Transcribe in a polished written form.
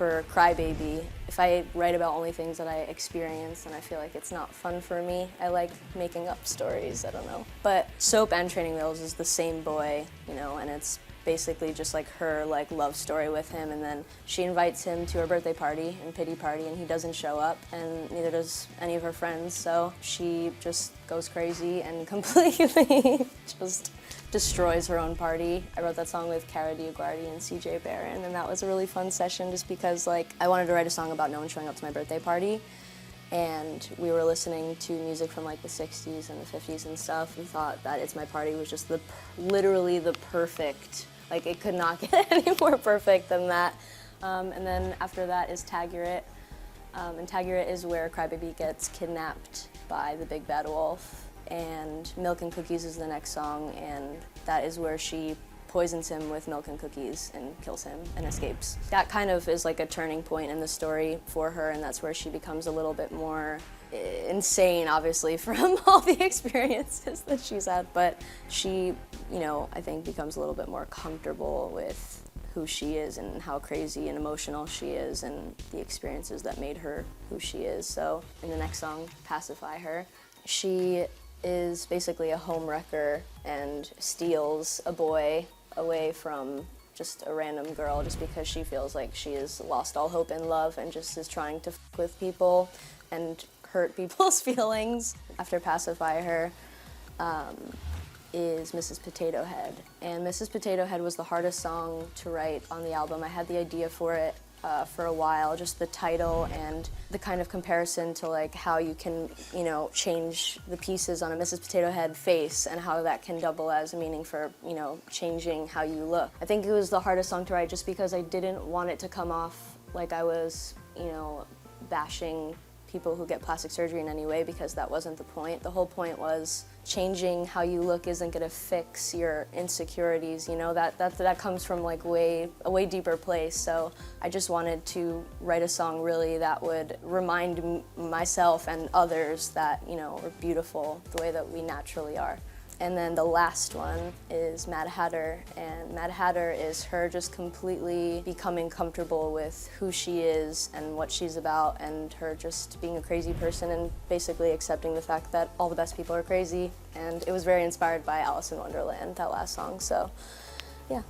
for Crybaby, if I write about only things that I experience, then I feel like it's not fun for me. I like making up stories, I don't know. But Soap and Training Wheels is the same boy, you know, and it's basically just like her love story with him, and then she invites him to her birthday party and pity party, and he doesn't show up, and neither does any of her friends, so she just goes crazy and completely just destroys her own party. I wrote that song with Cara DioGuardi and CJ Barron, and that was a really fun session just because I wanted to write a song about no one showing up to my birthday party. And we were listening to music from the 60s and the 50s and stuff. We thought that It's My Party was just literally the perfect, it could not get any more perfect than that. And then after that is Taggart. And Taggart is where Crybaby gets kidnapped by the big bad wolf. And Milk and Cookies is the next song, and that is where she poisons him with milk and cookies and kills him and escapes. That kind of is a turning point in the story for her, and that's where she becomes a little bit more insane, obviously, from all the experiences that she's had, but she, I think becomes a little bit more comfortable with who she is and how crazy and emotional she is and the experiences that made her who she is. So in the next song, Pacify Her, she is basically a home wrecker and steals a boy away from just a random girl just because she feels like she has lost all hope in love and just is trying to f with people and hurt people's feelings. After Pacify Her is Mrs. Potato Head. And Mrs. Potato Head was the hardest song to write on the album. I had the idea for it for a while, just the title and the kind of comparison to how you can, change the pieces on a Mrs. Potato Head face and how that can double as a meaning for, changing how you look. I think it was the hardest song to write just because I didn't want it to come off like I was, bashing people who get plastic surgery in any way, because that wasn't the point. The whole point was changing how you look isn't gonna fix your insecurities, that comes from a way deeper place. So I just wanted to write a song really that would remind myself and others that, we're beautiful the way that we naturally are. And then the last one is Mad Hatter, and Mad Hatter is her just completely becoming comfortable with who she is and what she's about, and her just being a crazy person and basically accepting the fact that all the best people are crazy. And it was very inspired by Alice in Wonderland, that last song, so yeah.